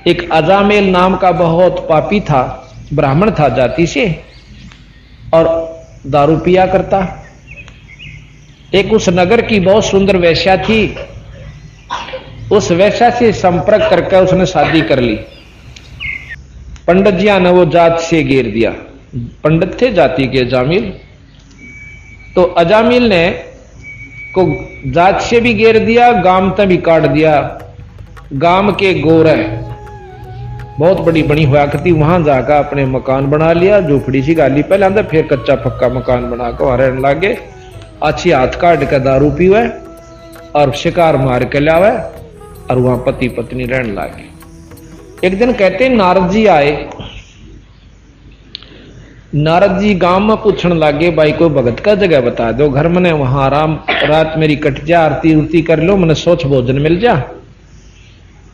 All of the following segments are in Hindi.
एक अजामेल नाम का बहुत पापी था, ब्राह्मण था जाति से, और दारू पिया करता। एक उस नगर की बहुत सुंदर वेश्या थी, उस वेश्या से संपर्क करके उसने शादी कर ली। पंडित जी ने वो जात से घेर दिया, पंडित थे जाति के अजामिल, तो अजामिल ने को जात से भी घेर दिया, गांव तक भी काट दिया। गांव के गोरे बहुत बड़ी बनी हुआ करती, वहां जाकर अपने मकान बना लिया, झोपड़ी सी गाली पहले अंदर, फिर कच्चा पक्का मकान बनाकर वहां रहने लगे। अच्छी हाथ काट कर दारू पीवे और शिकार मार के लावे, और वहां पति पत्नी रहने लगे। एक दिन कहते नारद जी आए, नारद जी गांव में पूछने लगे, भाई कोई भगत का जगह बता दो, घर में वहां आराम रात मेरी कट जा, आरती उरती कर लो, मैंने सोच भोजन मिल जा।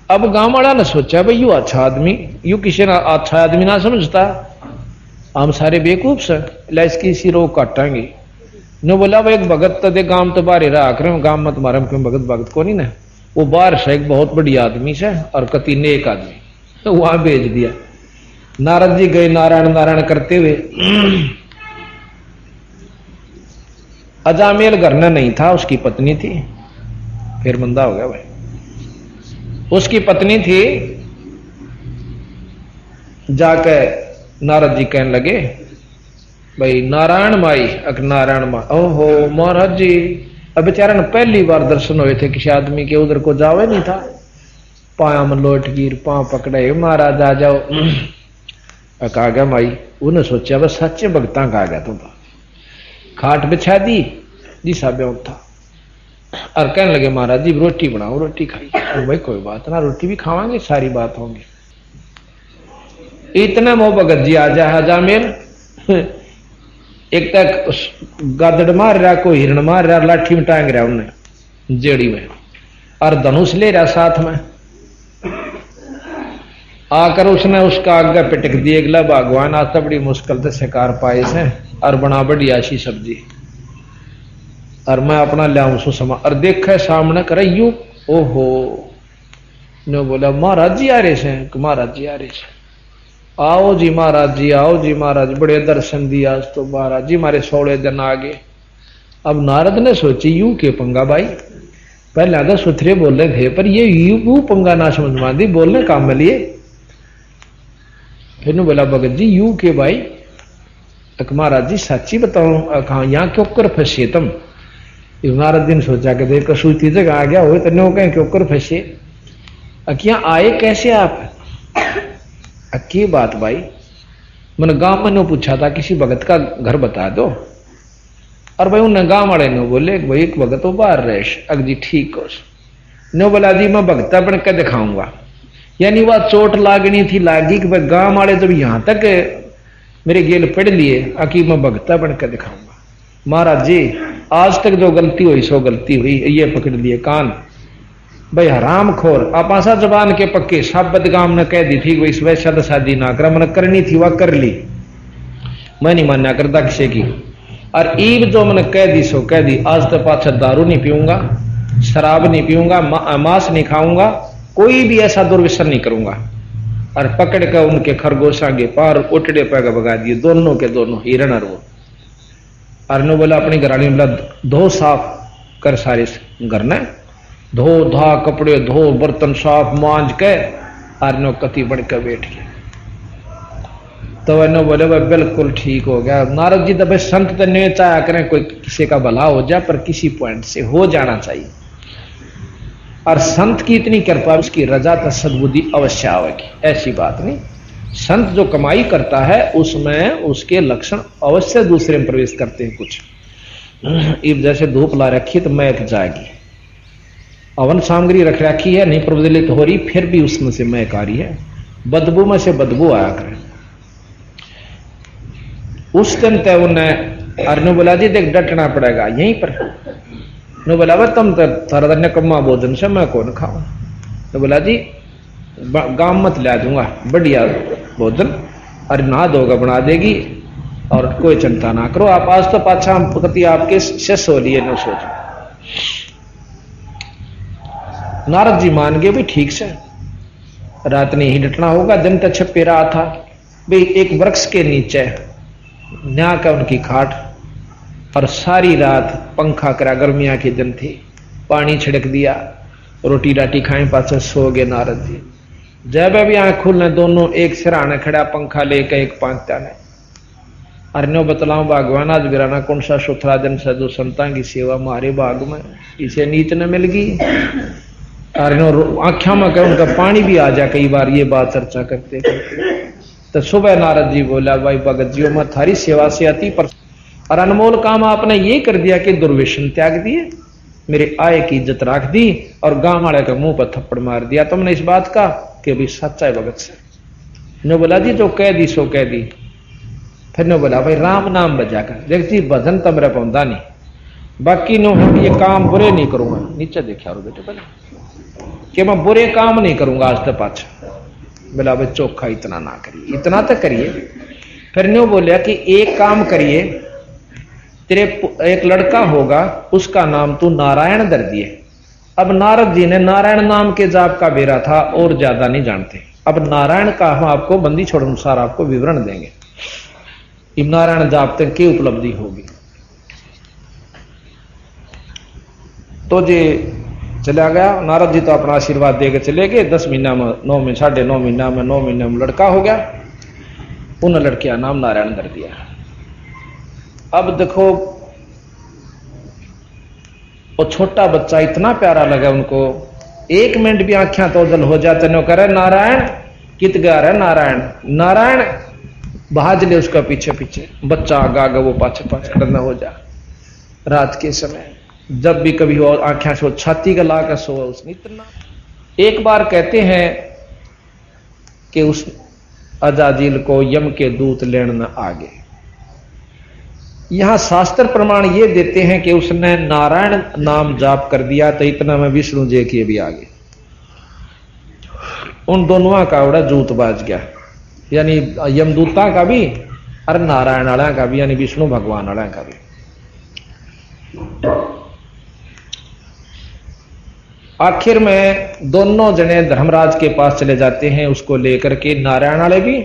अब गांव वाला ने सोचा भाई यू अच्छा आदमी, यू किसी ना अच्छा आदमी ना समझता, हम सारे बेवकूफ से ला इसकी इसी रोग काटांगे। ने बोला भाई एक भगत तो दे, गांव तो बाहर रहा कर, गांव में तुम्हारा क्यों भगत भगत को नहीं ना, वो बाहर से एक बहुत बड़ी आदमी से और कति नेक आदमी, तो वहां भेज दिया। नारद जी गए नारायण नारायण करते हुए। अजामेल घर में नहीं था, उसकी पत्नी थी, फिर मंदा हो गया भाई। उसकी पत्नी थी, जाके नारद जी कहने लगे भाई नारायण माई, अक नारायण माँ, ओहो महाराज जी, अब बेचारा ने पहली बार दर्शन हुए थे किसी आदमी के, उधर को जावे नहीं था, पाया में लोट गिर, पांव पकड़े, महाराज आ जाओ। कहा गया माई, उन्हें सोचा बस सच्चे भगता का आ गया, तुम खाट बिछा दी जी साहब था, और कहने लगे महाराज जी रोटी बनाओ, रोटी खाई। और भाई कोई बात ना, रोटी भी खावांगे, सारी बात होंगी। इतने मोह भगत जी आ जा हजामेल, एक तक गादड़ मार रहा, कोई हिरण मार रहा, लाठी में टांग रहा उन्हें जेड़ी में, और धनुष ले रहा साथ में। आकर उसने उसका आगे पिटक दिए, अगला भगवान आज तो बड़ी मुश्किल से शिकार पाए से, और बना बढ़िया सी सब्जी, और मैं अपना लियाऊं सो समा, और देखे सामने करे यू, ओहो। ने बोला महाराज जी आ रहे से, महाराज जी आ रहे से, आओ जी महाराज जी, आओ जी महाराज, बड़े दर्शन दिया आज तो महाराज जी, हमारे 16 दिन आगे। अब नारद ने सोची यू के पंगा भाई, पहले तो सुथरे बोल रहे थे, पर ये यू पंगा ना समझ मान दी, बोलने काम में लिए। फिर बोला भगत जी यू के भाई, महाराज जी सच्ची बताओ कहा यहाँ क्यों कर फंसे तुम। नारद जी ने सोचा कि देख कसूती जगह आ गया हो, तो नो कहें क्यों कर फंसे, अकिया आए कैसे आप, की बात भाई, मैंने गांव में ने पूछा था किसी भगत का घर बता दो, और भाई उन्हें गांव वाले ने बोले भाई एक भगत वो बाहर रहे, अग जी ठीक हो। नो बोला जी मैं भगता बन के दिखाऊंगा, यानी वह चोट लागनी थी लागी कि भाई गांव वाले जब यहां तक मेरे गेल पढ़ लिए, अकी मैं भगता बन के दिखाऊंगा। महाराज जी आज तक जो गलती हुई सो गलती हुई, ये पकड़ लिए कान भाई हराम खोर, आप आशा जबान के पक्के शब्द गाम ने कह दी थी भाई वैसा शादी ना कर, मैंने करनी थी वह कर ली, मैं नहीं मान्या करता किसी की, और ईब जो मैंने कह दी सो कह दी, आज तो पाछा दारू नहीं पीऊंगा, शराब नहीं पीऊंगा, मांस नहीं खाऊंगा, कोई भी ऐसा दुर्व्यसन नहीं करूंगा। और पकड़ कर उनके खरगोशा के पार उठड़े पैगा भगा दिए, दोनों के दोनों हिरण और वो। अरनो बोला अपनी घरानी बोला धो साफ कर सारे घर ने, धो धा कपड़े धो बर्तन साफ मांझ के, अरनो कति बढ़ कर बैठ गया। तो वह बोले भाई बिल्कुल ठीक हो गया। नारद जी तो भाई संत तो नहीं चाहा करें कोई किसी का भला हो जाए, पर किसी पॉइंट से हो जाना चाहिए, और संत की इतनी कृपा उसकी रजा तो सद्बुद्धि अवश्य आवेगी, ऐसी बात नहीं। संत जो कमाई करता है उसमें उसके लक्षण अवश्य दूसरे में प्रवेश करते हैं। कुछ इब जैसे धूप ला रखी तो महक जाएगी, अवन सामग्री रख रखी है नहीं प्रज्वलित हो रही, फिर भी उसमें से महक आ रही है, बदबू में से बदबू आया करे। उस दिन तय उन्हें अरनु बोला जी देख डटना पड़ेगा यहीं पर। ने बोला वह तुम थारा नकम्मा भोजन से मैं कौन खाऊं। तो बोला जी गांव मत ला दूंगा बढ़िया भोजन, अरे नहा धोगा बना देगी, और कोई चिंता ना करो आप, आज तो पाछा हम पति आपके शिष्य हो लिए न सोच। नारद जी मान गए भी ठीक से। रात नहीं ही डटना होगा। दिन तक छपे रहा था भाई, एक वृक्ष के नीचे न्या का उनकी खाट, और सारी रात पंखा करा, गर्मियां के दिन थे, पानी छिड़क दिया, रोटी राटी खाए, पास सो गए नारद जी। जब अभी आंख खुलने दोनों एक सिराने खड़ा, पंखा लेकर एक पांचता ने अरण्यो बतलाऊं भगवान आज बिराना कौन सा सुथरा दिन साधु संता की सेवा हमारे बाग में इसे नीच न मिल गई। अरण्यो आख्या में कह उनका पानी भी आ जा, कई बार ये बात चर्चा करते करते। तो सुबह नारद जी बोला भाई भगत जी मैं थारी सेवा से अति पर और अनमोल काम आपने ये कर दिया कि दुर्व्यसन त्याग दिए, मेरे आय की इज्जत रख दी और गांव वाले के मुंह पर थप्पड़ मार दिया तुमने इस बात का कि अभी सच्चा है भगत से। ने बोला जी जो कह दी सो कह दी। फिर ने बोला भाई राम नाम बजा कर देख जी, भजन तो मेरा पौधा नहीं, बाकी नो हम ये काम बुरे नहीं करूंगा। नीचे देखा और बेटे बोले कि मैं बुरे काम नहीं करूंगा आज तक पाछा। बोला भाई चोखा इतना ना करिए, इतना तो करिए। फिर ने बोलिया कि एक काम करिए, तेरे एक लड़का होगा उसका नाम तू नारायण धर दिए। अब नारद जी ने नारायण नाम के जाप का बेरा था और ज्यादा नहीं जानते। अब नारायण का हम आपको बंदी छोड़ अनुसार आपको विवरण देंगे, नारायण जाप तक की उपलब्धि होगी। तो जी चला गया नारद जी, तो अपना आशीर्वाद देकर चले गए। 10 महीना में 9 में 9.5 महीना में 9 महीने में लड़का हो गया। उन लड़के का नाम नारायण धर दिया। अब देखो वो छोटा बच्चा इतना प्यारा लगा उनको, 1 मिनट भी आंखें तो जल हो जाते न करे नारायण कित गा रहे नारायण नारायण, भाज ले उसका पीछे पीछे, बच्चा आगा आगा वो पाछे पाछे करना हो जा। रात के समय जब भी कभी हो आंखें सो छाती का लाकर सो उसने इतना। एक बार कहते हैं कि उस अजाजिल को यम के दूत लेने न आगे। यहां शास्त्र प्रमाण ये देते हैं कि उसने नारायण नाम जाप कर दिया तो इतना में विष्णु जी की भी आगे। उन दोनों का बड़ा जूत बाज गया, यानी यमदूता का भी और नारायण वाला का भी, यानी विष्णु भगवान वाला का भी। आखिर में दोनों जने धर्मराज के पास चले जाते हैं उसको लेकर के। नारायण वाले भी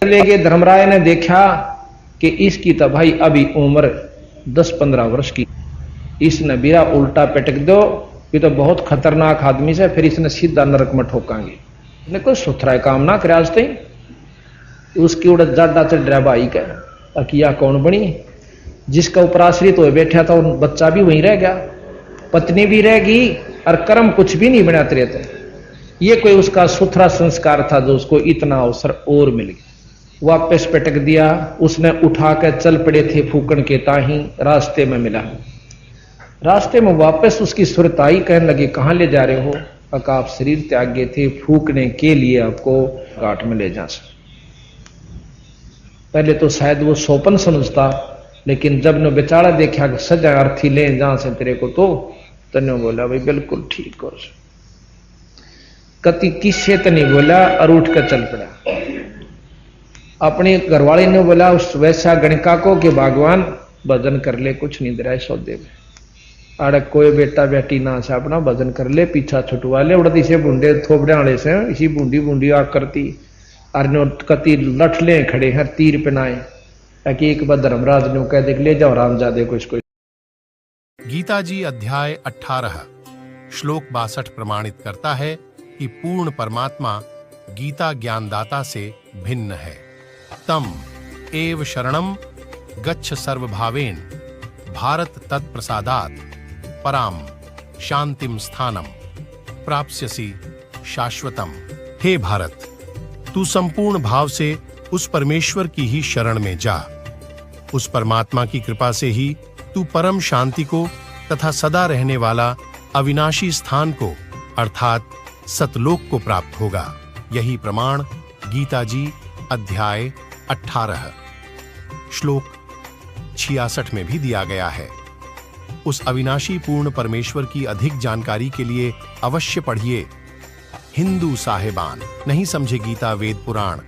चले गए। धर्मराज ने देखा कि इसकी तो भाई अभी उम्र 10-15 वर्ष की, इसने बिरा उल्टा पटक दो, ये तो बहुत खतरनाक आदमी से, फिर इसने सीधा नरक में ठोकांगे। इसने कोई सुथरा काम ना करे आज तक। उसकी उड़द जाडा चढ़ रहा भाई का अकिया कौन बनी, जिसका ऊपर आश्रित हो बैठा था और बच्चा भी वहीं रह गया, पत्नी भी रह गई और कर्म कुछ भी नहीं बनाते रहते। ये कोई उसका सुथरा संस्कार था जो उसको इतना अवसर और मिल गया। वापस पटक दिया। उसने उठाकर चल पड़े थे फूकन के ताही, रास्ते में मिला। रास्ते में वापस उसकी सुरत आई, कहने लगी कहां ले जा रहे हो? अका आप शरीर त्याग गए थे, फूकने के लिए आपको घाट में ले जा सकते। पहले तो शायद वो सोपन समझता, लेकिन जब ने बेचारा देखा कि सजा अर्थी ले जहां से तेरे को, तो तने बोला भाई बिल्कुल ठीक हो। कति किससे तो नहीं बोला और उठ कर चल पड़ा। अपनी घरवाली ने बोला उस वैसा गणिका को कि भगवान भजन कर ले, कुछ नहीं दे रहा है सौदे में, अरे कोई बेटा बेटी ना से अपना भजन कर ले, पीछा छुटवा ले। उड़ती से बूंदे थोपड़े वाले से इसी बूंदी बूंदी आग करती, अरे कति लठले खड़े हैं तीर पहनाए, ताकि एक बार धर्मराज ने कह देख ले जाओ रामजादे को इसको। गीता जी अध्याय 18 श्लोक 62 प्रमाणित करता है कि पूर्ण परमात्मा गीता ज्ञानदाता से भिन्न है। तम एव शरणम गच्छ सर्वभावेन भारत तत्प्रसादात् पराम शांतिम स्थानम प्राप्स्यसि शाश्वतम। हे भारत, तू संपूर्ण भाव से उस परमेश्वर की ही शरण में जा। उस परमात्मा की कृपा से ही तू परम शांति को तथा सदा रहने वाला अविनाशी स्थान को अर्थात सतलोक को प्राप्त होगा। यही प्रमाण गीता जी अध्याय 18 श्लोक 66 में भी दिया गया है। उस अविनाशी पूर्ण परमेश्वर की अधिक जानकारी के लिए अवश्य पढ़िए हिंदू साहिबान। नहीं समझे गीता वेद पुराण